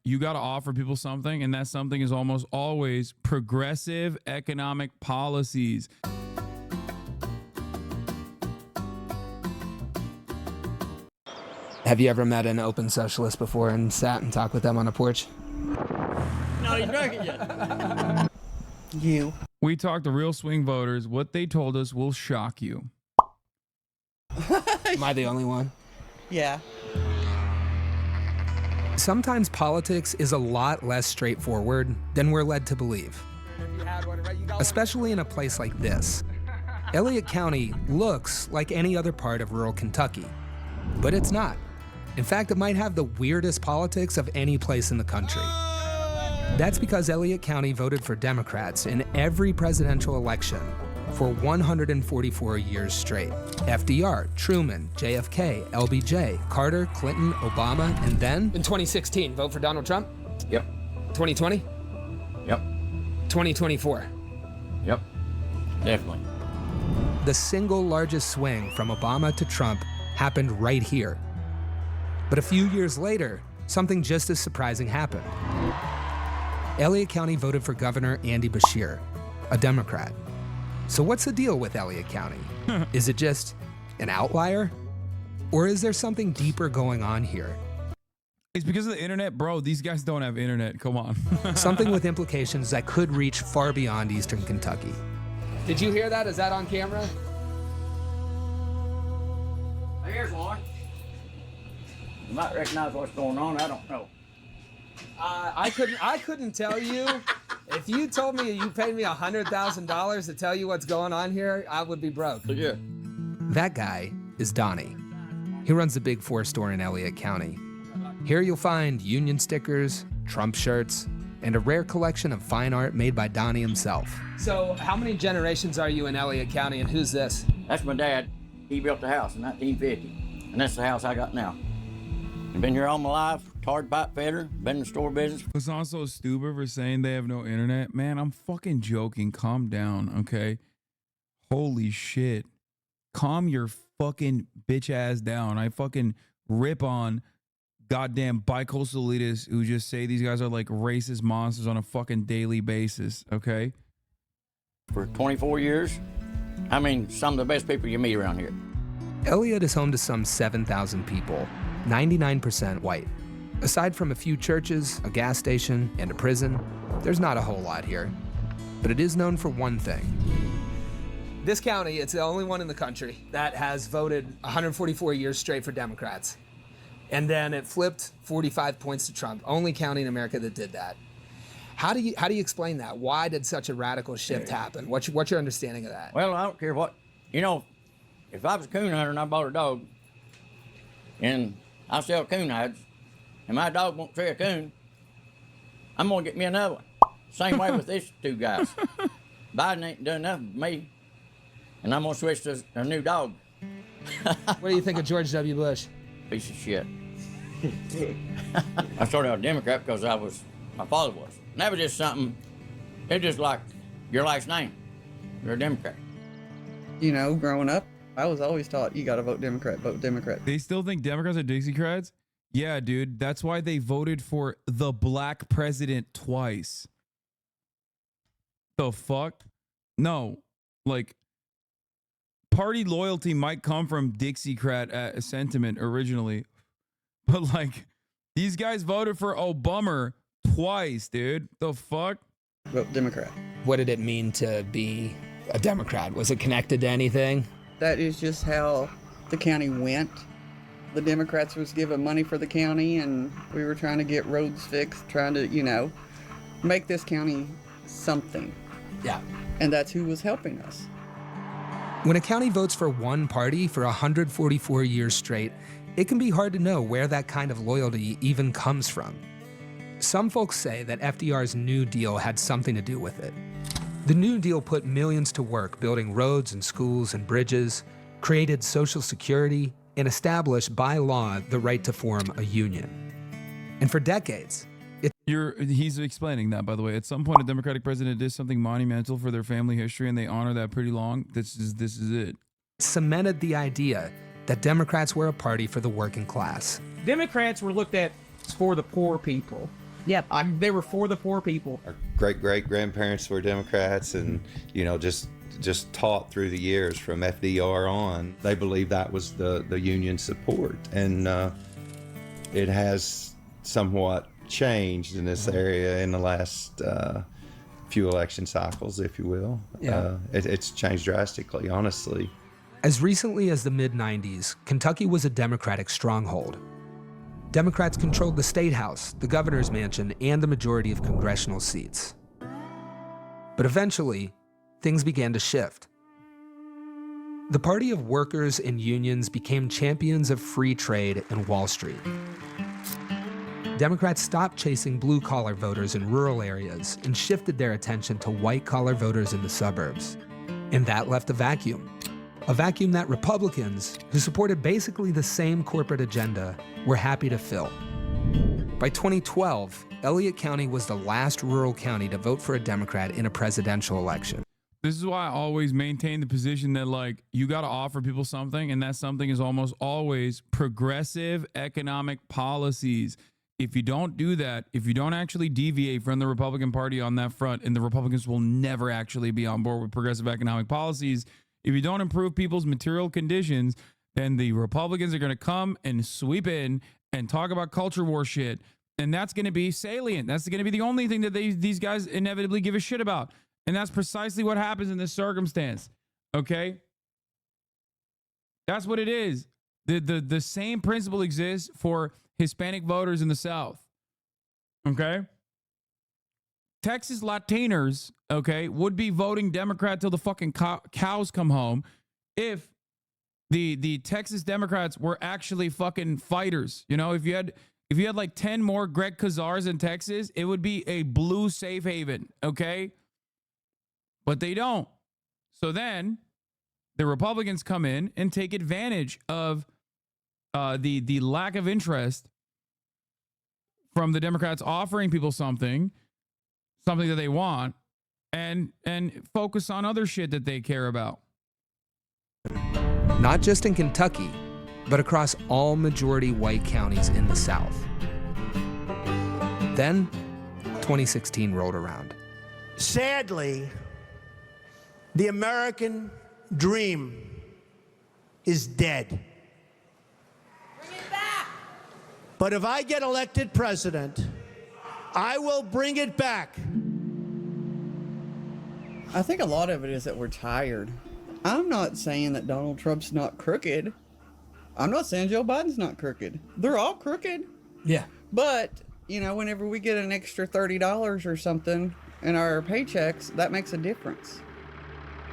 you got to offer people something, and that something is almost always progressive economic policies. Have you ever met an open socialist before and sat and talked with them on a porch? No, you drank it yet. You. We talked to real swing voters. What they told us will shock you. Am I the only one? Yeah. Sometimes politics is a lot less straightforward than we're led to believe. Especially in a place like this. Elliott County looks like any other part of rural Kentucky, but it's not. In fact, it might have the weirdest politics of any place in the country. That's because Elliott County voted for Democrats in every presidential election for 144 years straight. FDR, Truman, JFK, LBJ, Carter, Clinton, Obama, and then in 2016, vote for Donald Trump? Yep. 2020? Yep. 2024? Yep. Definitely. The single largest swing from Obama to Trump happened right here. But a few years later, something just as surprising happened. Elliott County voted for Governor Andy Beshear, a Democrat. So what's the deal with Elliott County? Is it just an outlier? Or is there something deeper going on here? It's because of the internet, bro. These guys don't have internet. Come on. Something with implications that could reach far beyond Eastern Kentucky. Did you hear that? Is that on camera? Here's one. You might recognize what's going on. I don't know. I couldn't tell you. If you told me you paid me $100,000 to tell you what's going on here, I would be broke. Yeah. That guy is Donnie. He runs the Big Four store in Elliott County. Here you'll find Union stickers, Trump shirts, and a rare collection of fine art made by Donnie himself. So how many generations are you in Elliott County, and who's this? That's my dad. He built the house in 1950, and that's the house I got now. I've been here all my life, tarred pipe fitter, been in the store business. It's not so stupid for saying they have no internet. Man, I'm fucking joking. Calm down, okay? Holy shit. Calm your fucking bitch ass down. I fucking rip on goddamn bicoastal elitists who just say these guys are like racist monsters on a fucking daily basis, okay? For 24 years, I mean, some of the best people you meet around here. Elliott is home to some 7,000 people, 99% white. Aside from a few churches, a gas station, and a prison, there's not a whole lot here. But it is known for one thing. This county, it's the only one in the country that has voted 144 years straight for Democrats. And then it flipped 45 points to Trump. Only county in America that did that. How do you explain that? Why did such a radical shift happen? What's your understanding of that? Well, I don't care what, you know, if I was a coon hunter and I bought a dog and I sell coon hides and my dog won't tree a coon, I'm gonna get me another one. Same way with these two guys. Biden ain't done nothing for me, and I'm gonna switch to a new dog. What do you think of George W. Bush? Piece of shit. I started out a Democrat because my father was. And that was just something, it's just like your last name. You're a Democrat. You know, growing up, I was always taught you gotta vote Democrat, vote Democrat. They still think Democrats are Dixiecrats? Yeah, dude. That's why they voted for the black president twice. The fuck? No. Like, party loyalty might come from Dixiecrat sentiment originally. But, like, these guys voted for Obama twice, dude. The fuck? Vote Democrat. What did it mean to be a Democrat? Was it connected to anything? That is just how the county went. The Democrats was giving money for the county, and we were trying to get roads fixed, trying to, you know, make this county something. Yeah. And that's who was helping us. When a county votes for one party for 144 years straight, it can be hard to know where that kind of loyalty even comes from. Some folks say that FDR's New Deal had something to do with it. The New Deal put millions to work building roads and schools and bridges, created Social Security, and established by law the right to form a union. And for decades, he's explaining that, by the way. At some point, a Democratic president did something monumental for their family history, and they honor that pretty long. This is it. Cemented the idea that Democrats were a party for the working class. Democrats were looked at for the poor people. Yep, they were for the poor people. Our great-great-grandparents were Democrats, and, you know, just taught through the years from FDR on. They believed that was the union support. And it has somewhat changed in this area in the last few election cycles, if you will. Yeah. It's changed drastically, honestly. As recently as the mid-90s, Kentucky was a Democratic stronghold. Democrats controlled the state house, the governor's mansion, and the majority of congressional seats. But eventually, things began to shift. The party of workers and unions became champions of free trade and Wall Street. Democrats stopped chasing blue-collar voters in rural areas and shifted their attention to white-collar voters in the suburbs. And that left a vacuum that Republicans, who supported basically the same corporate agenda, were happy to fill. By 2012, Elliott County was the last rural county to vote for a Democrat in a presidential election. This is why I always maintain the position that, like, you got to offer people something, and that something is almost always progressive economic policies. If you don't do that, if you don't actually deviate from the Republican Party on that front, and the Republicans will never actually be on board with progressive economic policies, if you don't improve people's material conditions, then the Republicans are going to come and sweep in and talk about culture war shit. And that's going to be salient. That's going to be the only thing that these guys inevitably give a shit about. And that's precisely what happens in this circumstance. Okay? That's what it is. The same principle exists for Hispanic voters in the South. Okay? Texas Latinos, okay, would be voting Democrat till the fucking cows come home if the Texas Democrats were actually fucking fighters. You know, if you had like 10 more Greg Kazars in Texas, it would be a blue safe haven, okay? But they don't. So then the Republicans come in and take advantage of the lack of interest from the Democrats offering people something that they want, and focus on other shit that they care about. Not just in Kentucky, but across all majority white counties in the South. Then, 2016 rolled around. Sadly, the American dream is dead. Bring it back. But if I get elected president, I will bring it back. I think a lot of it is that we're tired. I'm not saying that Donald Trump's not crooked. I'm not saying Joe Biden's not crooked. They're all crooked. Yeah. But, you know, whenever we get an extra $30 or something in our paychecks, that makes a difference.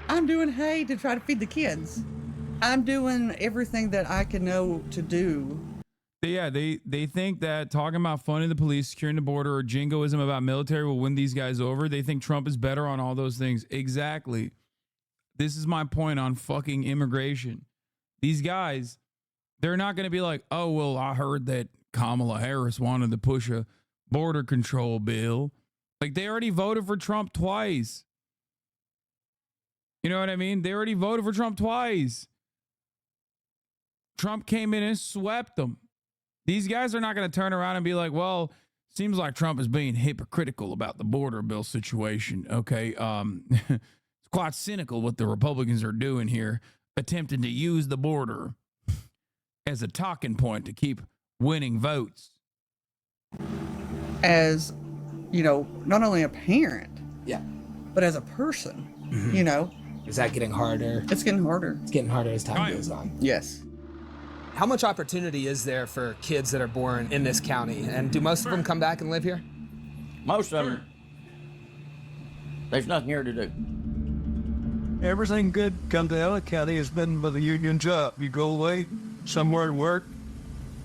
I'm doing hay to try to feed the kids. I'm doing everything that I can know to do. Yeah, they think that talking about funding the police, securing the border, or jingoism about military will win these guys over. They think Trump is better on all those things. Exactly. This is my point on fucking immigration. These guys, they're not going to be like, oh, well, I heard that Kamala Harris wanted to push a border control bill. Like, they already voted for Trump twice. You know what I mean? They already voted for Trump twice. Trump came in and swept them. These guys are not going to turn around and be like, well, seems like Trump is being hypocritical about the border bill situation. Okay. It's quite cynical what the Republicans are doing here, attempting to use the border as a talking point to keep winning votes. As, you know, not only a parent, Yeah. but as a person, you know, Is that getting harder? it's getting harder. It's getting harder as time goes on. Yes. How much opportunity is there for kids that are born in this county? And do most of them come back and live here? Most of them, there's nothing here to do. Everything good come to Elliott County has been with a union job. You go away somewhere to work,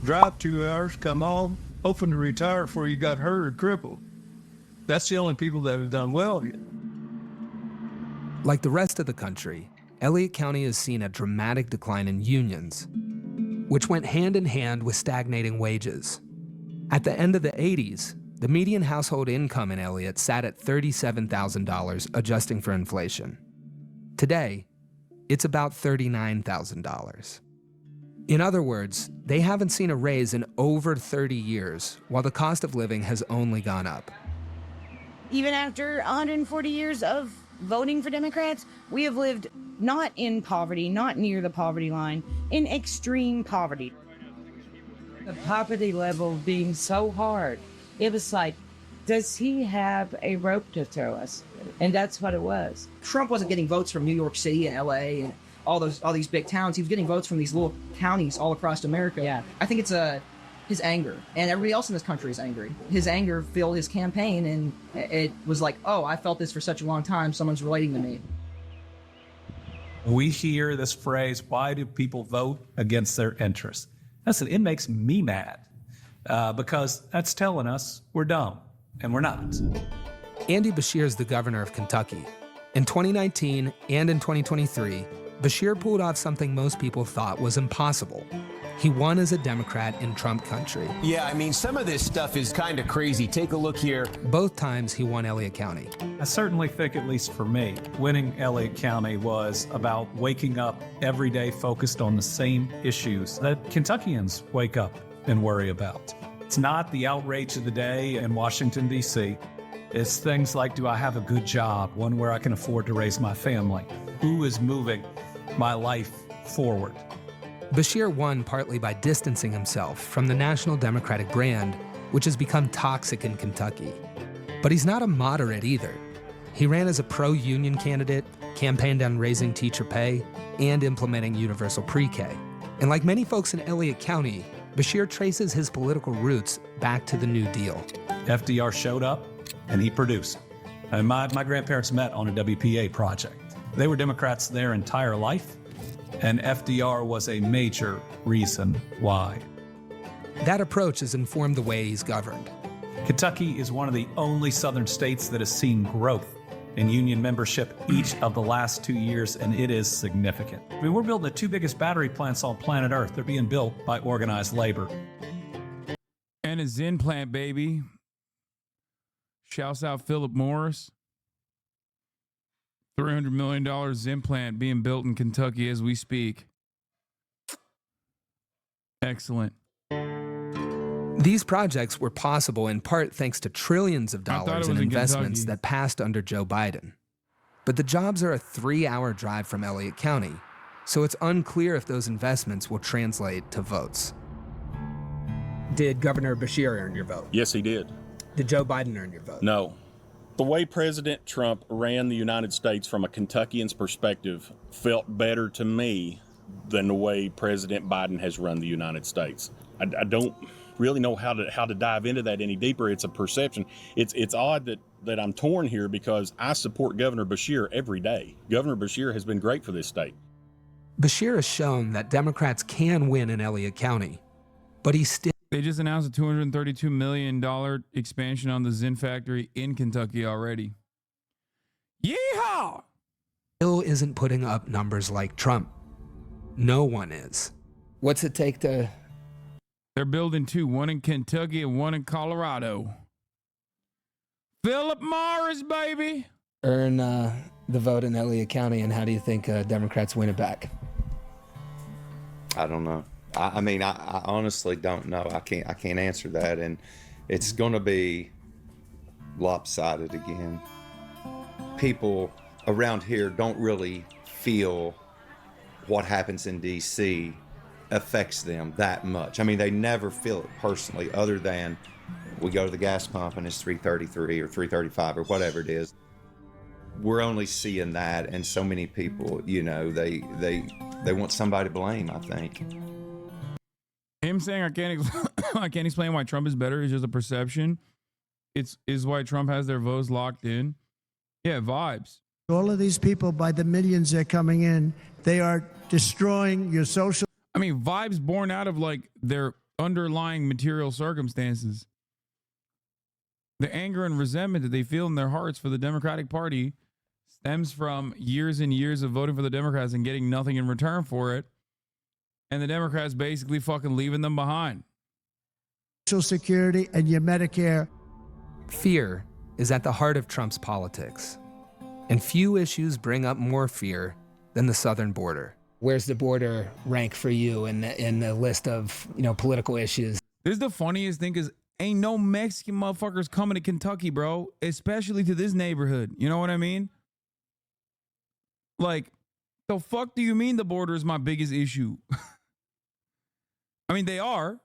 drive 2 hours, come home, hoping to retire before you got hurt or crippled. That's the only people that have done well here. Like the rest of the country, Elliott County has seen a dramatic decline in unions, which went hand in hand with stagnating wages. At the end of the 80s, the median household income in Elliott sat at $37,000, adjusting for inflation. Today, it's about $39,000. In other words, they haven't seen a raise in over 30 years, while the cost of living has only gone up. Even after 140 years of voting for Democrats, we have lived not in poverty, not near the poverty line, in extreme poverty. The poverty level being so hard, it was like, does he have a rope to throw us? And that's what it was. Trump wasn't getting votes from New York City and LA and all these big towns. He was getting votes from these little counties all across America. Yeah. I think it's his anger, and everybody else in this country is angry. His anger filled his campaign, and it was like, oh, I felt this for such a long time. Someone's relating to me. We hear this phrase, why do people vote against their interests? Listen, it makes me mad because that's telling us we're dumb, and we're not. Andy Beshear is the governor of Kentucky. In 2019 and in 2023, Beshear pulled off something most people thought was impossible. He won as a Democrat in Trump country. Yeah, I mean, some of this stuff is kind of crazy. Take a look here. Both times he won Elliott County. I certainly think, at least for me, winning Elliott County was about waking up every day focused on the same issues that Kentuckians wake up and worry about. It's not the outrage of the day in Washington, D.C. It's things like, do I have a good job, one where I can afford to raise my family? Who is moving my life forward? Beshear won partly by distancing himself from the National Democratic brand, which has become toxic in Kentucky. But he's not a moderate either. He ran as a pro-union candidate, campaigned on raising teacher pay, and implementing universal pre-K. And like many folks in Elliott County, Beshear traces his political roots back to the New Deal. FDR showed up, and he produced. And my grandparents met on a WPA project. They were Democrats their entire life, and FDR was a major reason why. That approach has informed the way he's governed. Kentucky is one of the only southern states that has seen growth in union membership each of the last 2 years, and it is significant. I mean, we're building the two biggest battery plants on planet Earth. They're being built by organized labor. And a Zen plant, baby. Shouts out Philip Morris. $300 million Zen plant being built in Kentucky as we speak. Excellent. These projects were possible in part thanks to trillions of dollars in investments that passed under Joe Biden. But the jobs are a 3-hour drive from Elliott County, so it's unclear if those investments will translate to votes. Did Governor Beshear earn your vote? Yes, he did. Did Joe Biden earn your vote? No. The way President Trump ran the United States from a Kentuckian's perspective felt better to me than the way President Biden has run the United States. I don't really know how to dive into that any deeper. It's a perception. It's odd that I'm torn here because I support Governor Beshear every day. Governor Beshear has been great for this state. Beshear has shown that Democrats can win in Elliott County, but he's still... They just announced a $232 million expansion on the Zen factory in Kentucky already. Yeehaw! Still isn't putting up numbers like Trump. No one is. What's it take to... They're building two, one in Kentucky and one in Colorado. Philip Morris, baby! Earn the vote in Elliott County, and how do you think Democrats win it back? I don't know. I mean, I honestly don't know. I can't answer that, and it's going to be lopsided again. People around here don't really feel what happens in D.C. affects them that much. I mean, they never feel it personally, other than we go to the gas pump and it's $3.33 or $3.35 or whatever it is. We're only seeing that, and so many people, you know, they want somebody to blame, I think. Him saying I can't explain why Trump is better is just a perception. Is why Trump has their votes locked in. Yeah, vibes. All of these people, by the millions they're coming in, they are destroying your social... I mean, vibes born out of like their underlying material circumstances. The anger and resentment that they feel in their hearts for the Democratic Party stems from years and years of voting for the Democrats and getting nothing in return for it. And the Democrats basically fucking leaving them behind. Social Security and your Medicare. Fear is at the heart of Trump's politics. And few issues bring up more fear than the southern border. Where's the border rank for you in the list of, political issues? This is the funniest thing, because ain't no Mexican motherfuckers coming to Kentucky, bro, especially to this neighborhood. You know what I mean? Like, the fuck do you mean the border is my biggest issue? I mean, they are.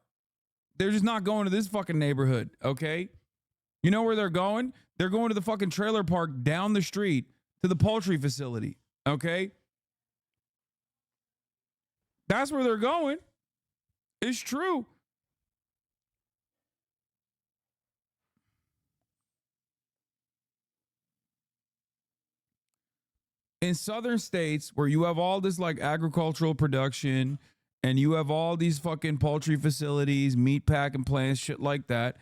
They're just not going to this fucking neighborhood, okay? You know where they're going? They're going to the fucking trailer park down the street to the poultry facility, okay? That's where they're going. It's true. In southern states where you have all this like agricultural production and you have all these fucking poultry facilities, meat packing plants, shit like that,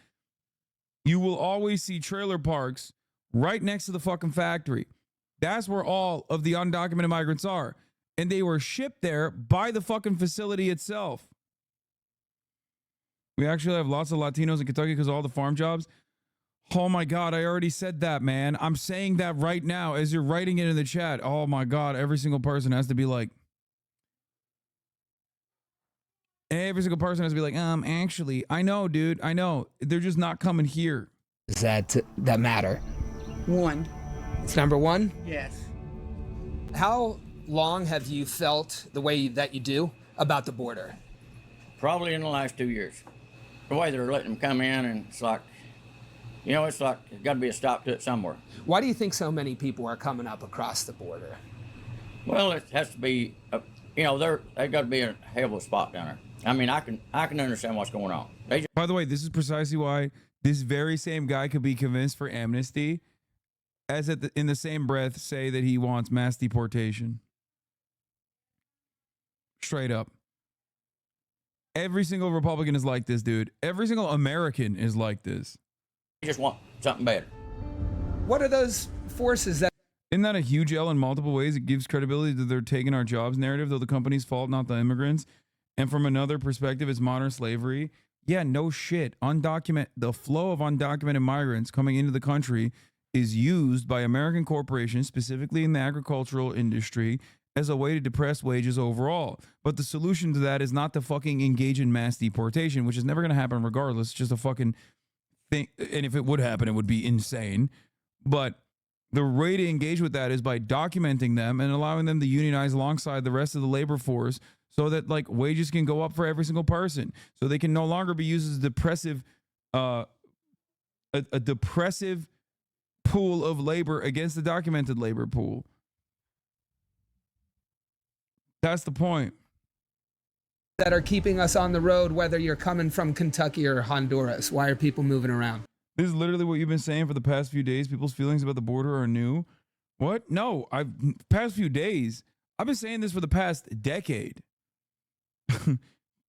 you will always see trailer parks right next to the fucking factory. That's where all of the undocumented migrants are. And they were shipped there by the fucking facility itself. We actually have lots of Latinos in Kentucky because of all the farm jobs. Oh my God, I already said that, man. I'm saying that right now as you're writing it in the chat. Oh my God, every single person has to be like, actually, I know, dude, I know. They're just not coming here. Does that matter? One. It's number one? Yes. How long have you felt the way that you do about the border? Probably in the last 2 years. The way they're letting them come in, and it's like, it's like there's got to be a stop to it somewhere. Why do you think so many people are coming up across the border? Well, it has to be, they've got to be a hell of a spot down there. I mean, I can understand what's going on. By the way, this is precisely why this very same guy could be convinced for amnesty, as in the same breath say that he wants mass deportation. Straight up. Every single Republican is like this, dude. Every single American is like this. They just want something better. What are those forces that... Isn't that a huge L in multiple ways? It gives credibility to their taking our jobs narrative, though the company's fault, not the immigrants. And from another perspective, it's modern slavery. Yeah, no shit. The flow of undocumented migrants coming into the country is used by American corporations, specifically in the agricultural industry, as a way to depress wages overall. But the solution to that is not to fucking engage in mass deportation, which is never going to happen regardless. It's just a fucking thing. And if it would happen, it would be insane. But the way to engage with that is by documenting them and allowing them to unionize alongside the rest of the labor force, so that like wages can go up for every single person, so they can no longer be used as depressive, a depressive pool of labor against the documented labor pool. That's the point. That are keeping us on the road, whether you're coming from Kentucky or Honduras? Why are people moving around? This is literally what you've been saying for the past few days. People's feelings about the border are new. What? No, past few days. I've been saying this for the past decade.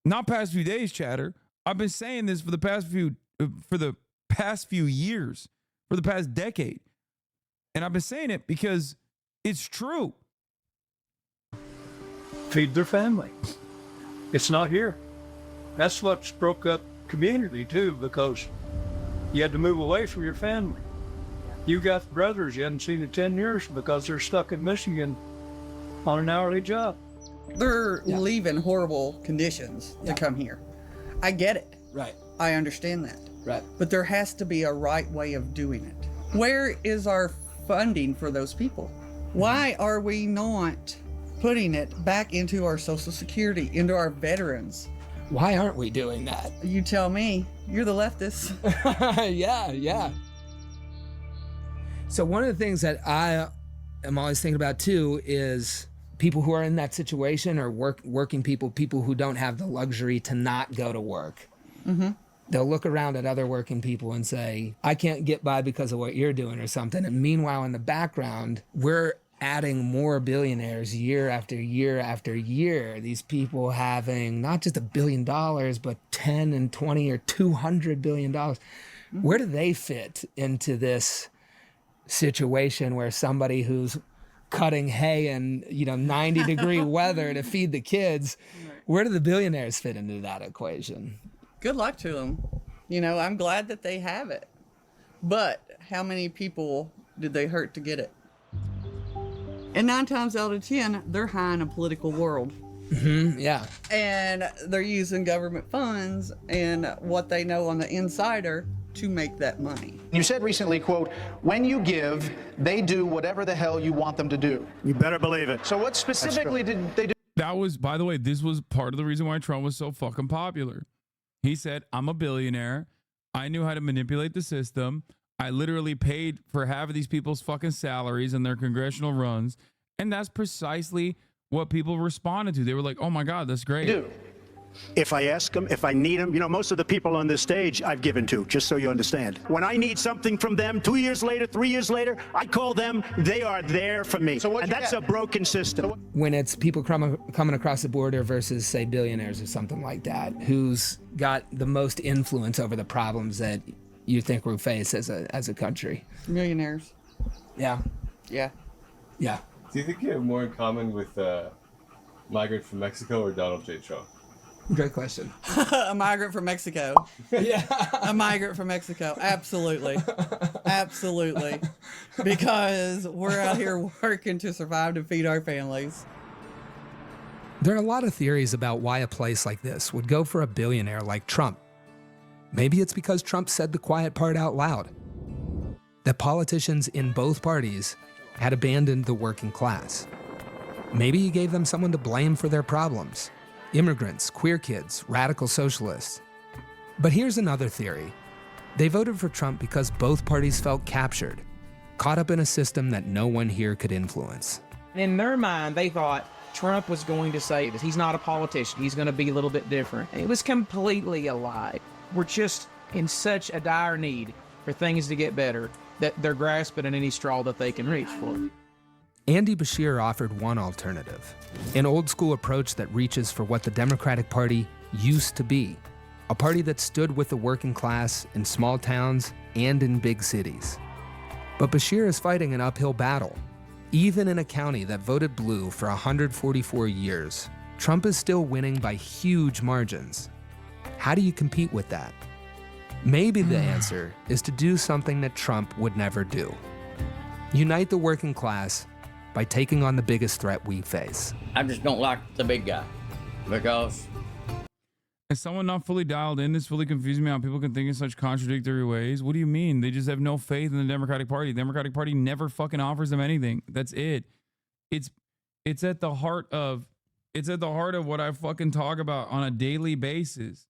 Not past few days, chatter. I've been saying this for the past few years, for the past decade. And I've been saying it because it's true. Feed their family. It's not here. That's what's broke up community too, because you had to move away from your family. You got brothers you hadn't seen in 10 years because they're stuck in Michigan on an hourly job. They're leaving horrible conditions to come here. I get it. Right. I understand that. Right. But there has to be a right way of doing it. Where is our funding for those people? Why are we not putting it back into our Social Security, into our veterans? Why aren't we doing that? You tell me. You're the leftist. Yeah. So one of the things that I am always thinking about too is people who are in that situation, or working people who don't have the luxury to not go to work. Mm-hmm. They'll look around at other working people and say, I can't get by because of what you're doing or something. And meanwhile, in the background, we're adding more billionaires year after year after year. These people having not just $1 billion, but 10 and 20 or $200 billion. Mm-hmm. Where do they fit into this situation where somebody who's cutting hay in 90-degree weather to feed the kids, where do the billionaires fit into that equation? Good luck to them. I'm glad that they have it. But how many people did they hurt to get it? And 9 times out of 10, they're high in a political world. Yeah. And they're using government funds and what they know on the insider to make that money. You said recently, quote, when you give, they do whatever the hell you want them to do. You better believe it. So what specifically did they do? That was, by the way, this was part of the reason why Trump was so fucking popular. He said, I'm a billionaire. I knew how to manipulate the system. I literally paid for half of these people's fucking salaries and their congressional runs. And that's precisely what people responded to. They were like, oh my God, that's great. Do. If I ask them, if I need them, most of the people on this stage I've given to, just so you understand. When I need something from them, 2 years later, 3 years later, I call them, they are there for me. So and that's a broken system. When it's people coming across the border versus, say, billionaires or something like that, who's got the most influence over the problems that you think we face as a country? Millionaires. Yeah. Yeah. Yeah. Do you think you have more in common with migrant from Mexico or Donald J. Trump? Great question. A migrant from Mexico. Yeah. A migrant from Mexico. Absolutely. Absolutely. Because we're out here working to survive to feed our families. There are a lot of theories about why a place like this would go for a billionaire like Trump. Maybe it's because Trump said the quiet part out loud. That politicians in both parties had abandoned the working class. Maybe he gave them someone to blame for their problems. Immigrants, queer kids, radical socialists. But here's another theory. They voted for Trump because both parties felt captured, caught up in a system that no one here could influence. In their mind, they thought Trump was going to save us. He's not a politician. He's going to be a little bit different. It was completely a lie. We're just in such a dire need for things to get better that they're grasping at any straw that they can reach for. Andy Beshear offered one alternative, an old-school approach that reaches for what the Democratic Party used to be, a party that stood with the working class in small towns and in big cities. But Beshear is fighting an uphill battle. Even in a county that voted blue for 144 years, Trump is still winning by huge margins. How do you compete with that? Maybe the answer is to do something that Trump would never do. Unite the working class by taking on the biggest threat we face. I just don't like the big guy because... As someone not fully dialed in, this fully confuses me how people can think in such contradictory ways. What do you mean? They just have no faith in the Democratic Party. The Democratic Party never fucking offers them anything. That's it. It's at the heart of what I fucking talk about on a daily basis.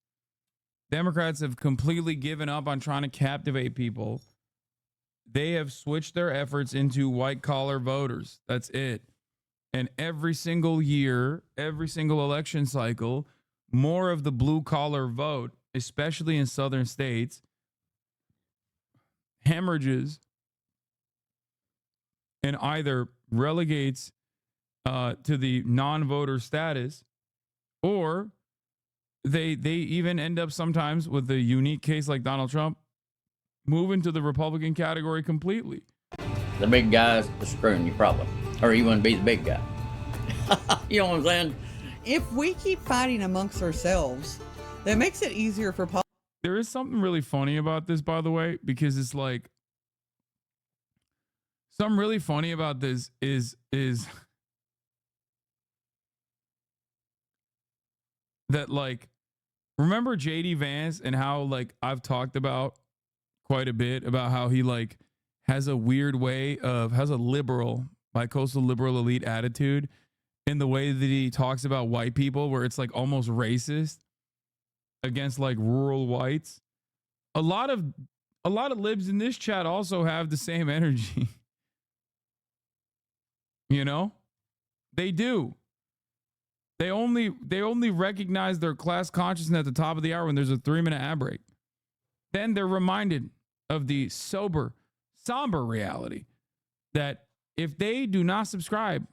Democrats have completely given up on trying to captivate people. They have switched their efforts into white collar voters. That's it. And every single year, every single election cycle, more of the blue collar vote, especially in southern states, hemorrhages and either relegates to the non-voter status, or they even end up sometimes with a unique case like Donald Trump, move into the Republican category completely. The big guy's screwing you probably, or you wouldn't be the big guy. You know what I'm saying? If we keep fighting amongst ourselves, that makes it easier for politics. There is something really funny about this, by the way, because it's like, something really funny about this is that, like, remember JD Vance and how, like, I've talked about quite a bit about how he, like, has a weird way of, has a liberal, bicoastal liberal elite attitude in the way that he talks about white people, where it's like almost racist against like rural whites. A lot of libs in this chat also have the same energy. You know? They do. They only recognize their class consciousness at the top of the hour when there's a 3-minute ad break. Then they're reminded of the somber reality that if they do not subscribe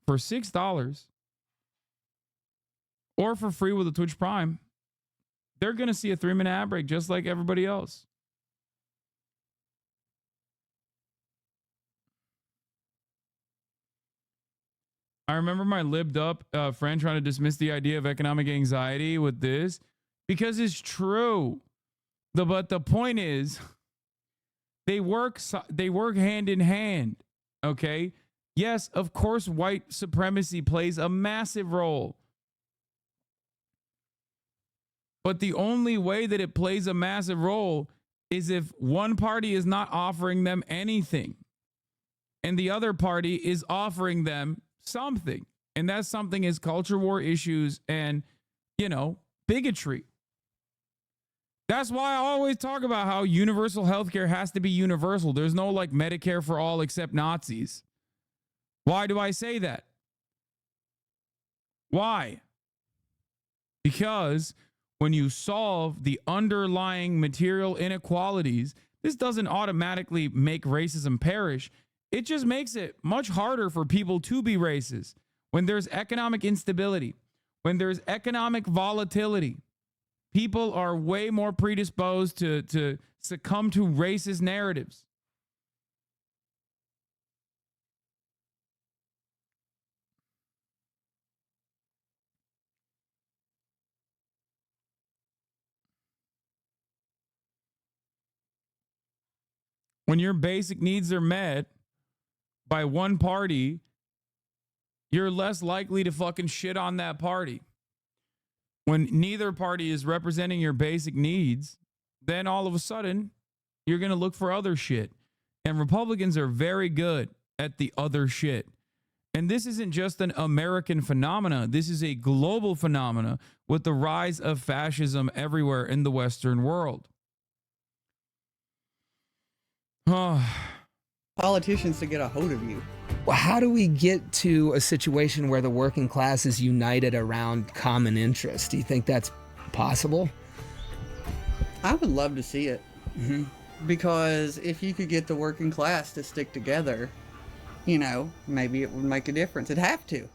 for $6 or for free with a Twitch Prime, they're going to see a 3-minute ad break just like everybody else. I remember my libbed up friend trying to dismiss the idea of economic anxiety with this because it's true. But the point is, they work hand in hand, okay? Yes, of course, white supremacy plays a massive role. But the only way that it plays a massive role is if one party is not offering them anything and the other party is offering them something. And that something is culture war issues and, bigotry. That's why I always talk about how universal healthcare has to be universal. There's no like Medicare for all except Nazis. Why do I say that? Why? Because when you solve the underlying material inequalities, this doesn't automatically make racism perish. It just makes it much harder for people to be racist. When there's economic instability, when there's economic volatility, people are way more predisposed to succumb to racist narratives. When your basic needs are met by one party, you're less likely to fucking shit on that party. When neither party is representing your basic needs, then all of a sudden, you're going to look for other shit. And Republicans are very good at the other shit. And this isn't just an American phenomena. This is a global phenomena with the rise of fascism everywhere in the Western world. Politicians to get a hold of you. Well, how do we get to a situation where the working class is united around common interests? Do you think that's possible? I would love to see it. Mm-hmm. Because if you could get the working class to stick together, maybe it would make a difference. It'd have to.